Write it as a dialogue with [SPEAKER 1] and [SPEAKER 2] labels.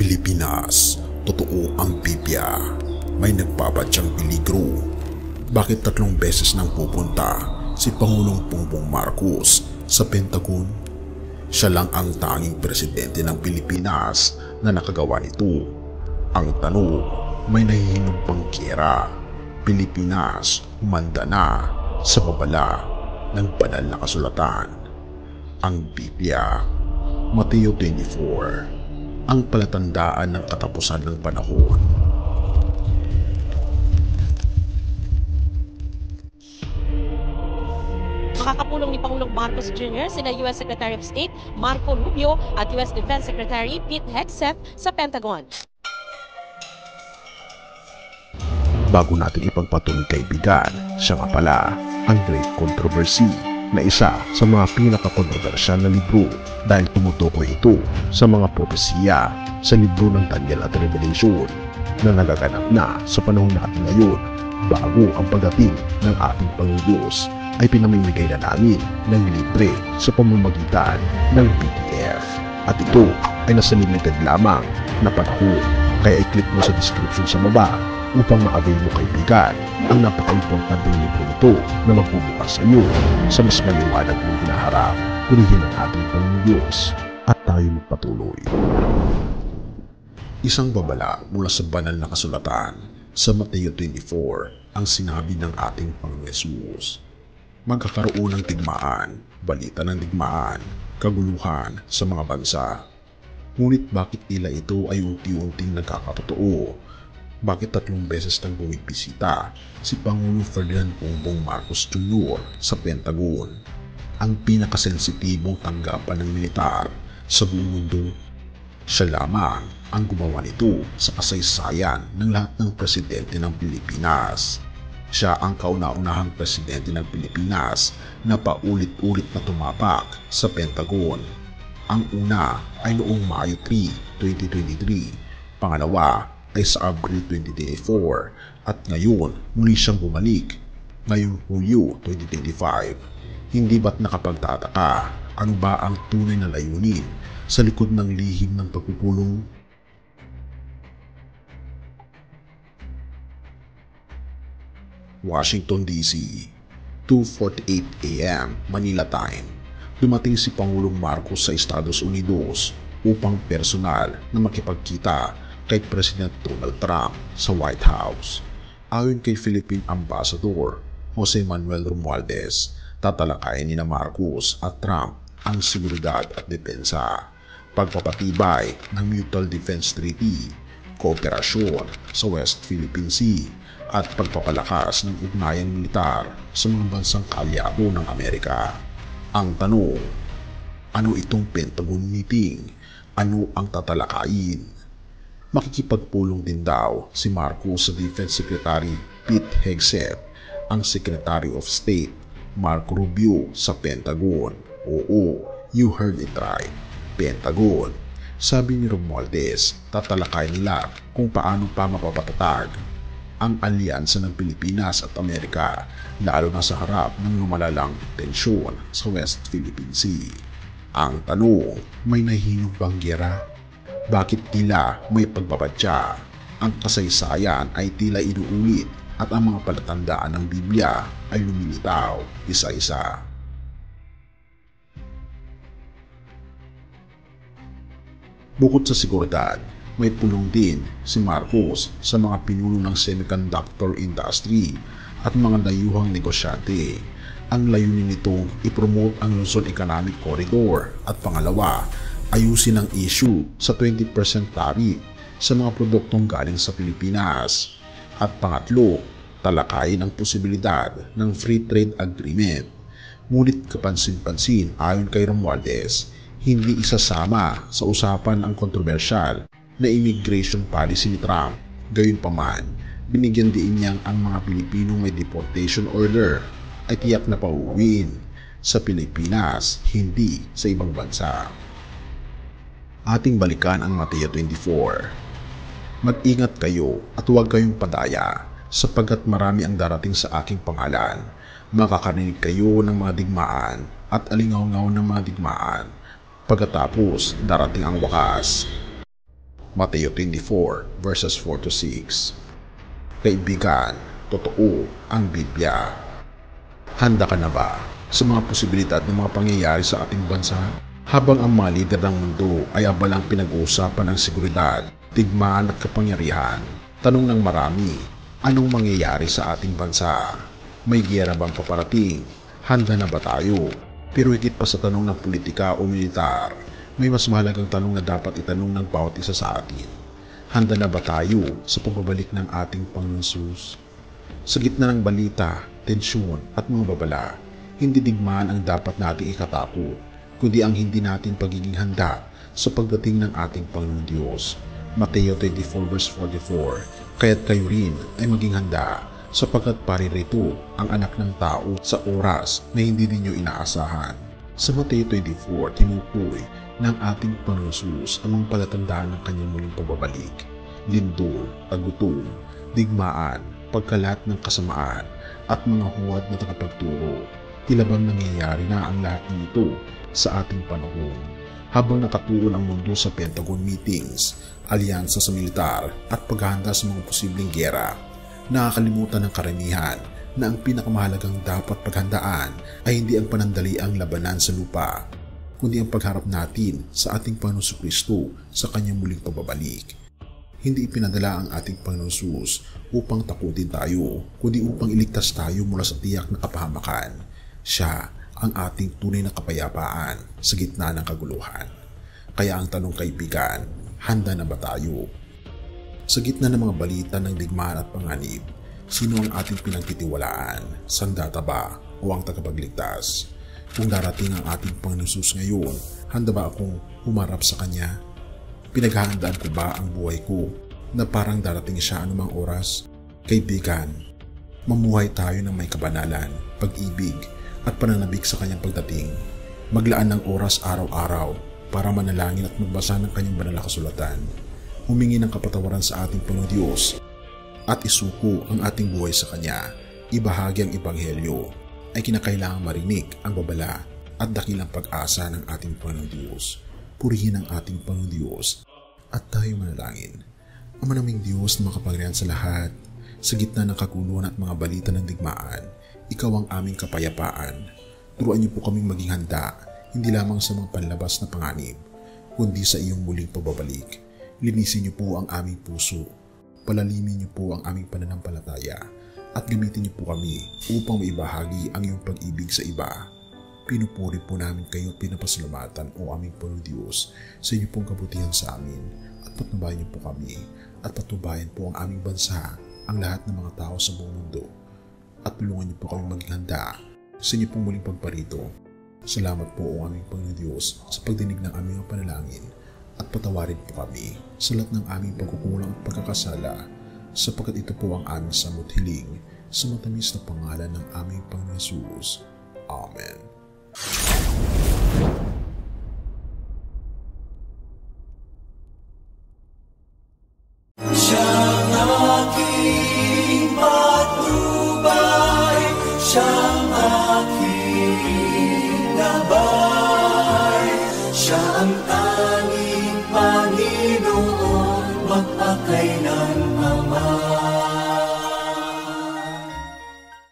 [SPEAKER 1] Pilipinas, totoo ang Biblia. May nagpapadyang peligro. Bakit 3 beses nang pupunta si Pangulong Bongbong Marcos sa Pentagon? Siya lang ang tanging presidente ng Pilipinas na nakagawa nito. Ang tanong, may nahihinog bang giyera? Pilipinas, humanda na sa babala ng banal na kasulatan. Ang Biblia, Mateo 24, ang palatandaan ng katapusan ng panahon.
[SPEAKER 2] Makakapulong ni Pangulong Marcos Jr. sina U.S. Secretary of State Marco Rubio at U.S. Defense Secretary Pete Hegseth sa Pentagon.
[SPEAKER 1] Bago natin ipagpatuloy kaibigan, siya nga pala ang Great Controversy na isa sa mga pinaka-kontrobersyal na libro dahil tumutukoy ito sa mga propesiya sa libro ng Daniel at Revelation na nagaganap na sa panahon natin ngayon bago ang pagdating ng ating Panginoong Diyos ay pinamimigay na namin ng libre sa pamamagitan ng PDF. At ito ay nasa limited lamang na panahon, kaya i-click mo sa description sa baba upang ma-avail mo kaibigan ang napaka-importanteng libro nito na magbubukas sa iyo sa mas maliwanag ng hinaharap. Purihin ang ating Panginoong Diyos at tayo magpatuloy. Isang babala mula sa banal na kasulatan sa Mateo 24 ang sinabi ng ating Panginoong Yesus. Magkakaroon ng digmaan, balita ng digmaan, kaguluhan sa mga bansa. Ngunit bakit tila ito ay unti-unting nagkakatotoo? Bakit 3 beses nang bumibisita si Pangulong Ferdinand Bongbong Marcos Jr. sa Pentagon, ang pinakasensitibong tanggapan ng militar sa buong mundo? Siya lamang ang gumawa nito sa kasaysayan ng lahat ng presidente ng Pilipinas. Siya ang kauna-unahang presidente ng Pilipinas na paulit-ulit na tumapak sa Pentagon. Ang una ay noong Mayo 3, 2023, pangalawa ay sa Abril 2024 at ngayon muli siyang bumalik ngayong Hulyo 2025. Hindi ba't nakapagtataka ano ba ang tunay na layunin sa likod ng lihim ng pagpupulong? Washington DC, 2:48 AM Manila Time. Dumating si Pangulong Marcos sa Estados Unidos upang personal na makipagkita kay President Donald Trump sa White House. Ayon kay Philippine Ambassador Jose Manuel Romualdez, tatalakayin ni Marcos at Trump ang seguridad at depensa, pagpapatibay ng Mutual Defense Treaty, kooperasyon sa West Philippine Sea at pagpapalakas ng ugnayang militar sa mga bansang kaalyado ng Amerika. Ang tanong, ano itong Pentagon meeting? Ano ang tatalakayin? Makikipagpulong din daw si Marcos sa Defense Secretary Pete Hegseth, ang Secretary of State Marco Rubio sa Pentagon. Oo, you heard it right, Pentagon. Sabi ni Romualdez, tatalakayin nila kung paano pa mapapatatag ang alyansa ng Pilipinas at Amerika, lalo na sa harap ng lumalalang tensyon sa West Philippine Sea. Ang tanong, may nahihinog bang giyera? Bakit tila may pagbabadya? Ang kasaysayan ay tila inuulit at ang mga palatandaan ng Biblia ay lumilitaw isa-isa. Bukod sa seguridad, may pulong din si Marcos sa mga pinuno ng semiconductor industry at mga dayuhang negosyante. Ang layunin nitong ipromote ang Luzon Economic Corridor at pangalawa, ayusin ang issue sa 20% tariff sa mga produktong galing sa Pilipinas. At pangatlo, talakayin ang posibilidad ng free trade agreement. Ngunit kapansin-pansin ayon kay Romualdez, hindi isasama sa usapan ang kontrobersyal na immigration policy ni Trump. Gayunpaman, binigyan din niyang ang mga Pilipinong may deportation order ay tiyak na pauwiin sa Pilipinas, hindi sa ibang bansa. Ating balikan ang Mateo 24. Mag-ingat kayo at huwag kayong padaya sapagkat marami ang darating sa aking pangalan. Makakarinig kayo ng mga digmaan at alingaw-ngaw ng mga digmaan. Pagkatapos darating ang wakas. Mateo 24 verses 4 to 6. Kaibigan, totoo ang Biblia. Handa ka na ba sa mga posibilidad ng mga pangyayari sa ating bansa? Habang ang mga lider ng mundo ay abalang pinag-uusapan ang seguridad, digmaan at kapangyarihan, tanong ng marami, anong mangyayari sa ating bansa? May giyera bang paparating? Handa na ba tayo? Pero higit pa sa tanong ng politika o militar, may mas mahalagang tanong na dapat itanong ng bawat isa sa atin. Handa na ba tayo sa pagbabalik ng ating Panginoon Jesus? Sa gitna ng balita, tensyon at mga babala, hindi digmaan ang dapat nating ikatakot, kundi ang hindi natin pagiging handa sa pagdating ng ating Panginoon Diyos. Mateo 24 verse 44. Kaya't kayo rin ay maging handa, sapagkat paririto ang anak ng tao sa oras na hindi ninyo inaasahan. Sa Mateo 24, tinukoy ng ating Panginoon Jesus ang mga palatandaan ng kanyang muling pagbabalik: lindol, gutom, digmaan, pagkalat ng kasamaan, at mga huwad na tagapagturo. Tila bang nangyayari na ang lahat ng ito sa ating panahon? Habang nakatuon ang mundo sa Pentagon meetings, alyansa sa militar at paghahanda sa mga posibleng giyera, nakakalimutan ng karamihan na ang pinakamahalagang dapat paghandaan ay hindi ang panandaliang labanan sa lupa, kundi ang pagharap natin sa ating Panginoon Kristo sa kanyang muling pagbabalik. Hindi ipinadala ang ating Panginoon Jesus upang takutin tayo, kundi upang iligtas tayo mula sa tiyak na kapahamakan. Siya ang ating tunay na kapayapaan sa gitna ng kaguluhan. Kaya ang tanong, kaibigan, handa na ba tayo? Sa gitna ng mga balita ng digmaan at panganib, sino ang ating pinagtitiwalaan? Sandata ba o ang tagapagligtas? Kung darating ang ating Panginoon Jesus ngayon, handa ba akong humarap sa Kanya? Pinaghahandaan ko ba ang buhay ko na parang darating siya anumang oras? Kaibigan, mamuhay tayo ng may kabanalan, pag-ibig at pananabik sa Kanyang pagdating. Maglaan ng oras araw-araw para manalangin at magbasa ng Kanyang banal na kasulatan. Humingi ng kapatawaran sa ating Panginoon Diyos at isuko ang ating buhay sa Kanya. Ibahagi ang Ebanghelyo. Ay kinakailangang marinig ang babala at dakilang pag-asa ng ating Panginoon Diyos. Purihin ang ating Panginoon Diyos at tayo manalangin. Ama naming Diyos na makapangyarihan sa lahat, sa gitna ng kaguluhan at mga balita ng digmaan, Ikaw ang aming kapayapaan. Turuan niyo po kaming maging handa, hindi lamang sa mga panlabas na panganib, kundi sa iyong muling pagbabalik. Linisin niyo po ang aming puso, palalimin niyo po ang aming pananampalataya, at gamitin niyo po kami upang maibahagi ang iyong pag-ibig sa iba. Pinupuri po namin kayo at pinapasalamatan, o aming Panginoon Diyos, sa inyo pong kabutihan sa amin, at patnubayan niyo po kami, at patubayan po ang aming bansa, ang lahat ng mga tao sa buong mundo, at tulungan niyo po kami maging handa sa inyo pong muling pagparito. Salamat po, o aming Panginoon Diyos, sa pagdinig ng aming mga panalangin, at patawarin po kami sa lahat ng aming pagkukulang at pagkakasala, sapagkat ito po ang aming samot hiling sa matamis na pangalan ng aming Panginoon Jesus. Amen.
[SPEAKER 3] Siyang aking patnubay, siyang aking gabay, siya ang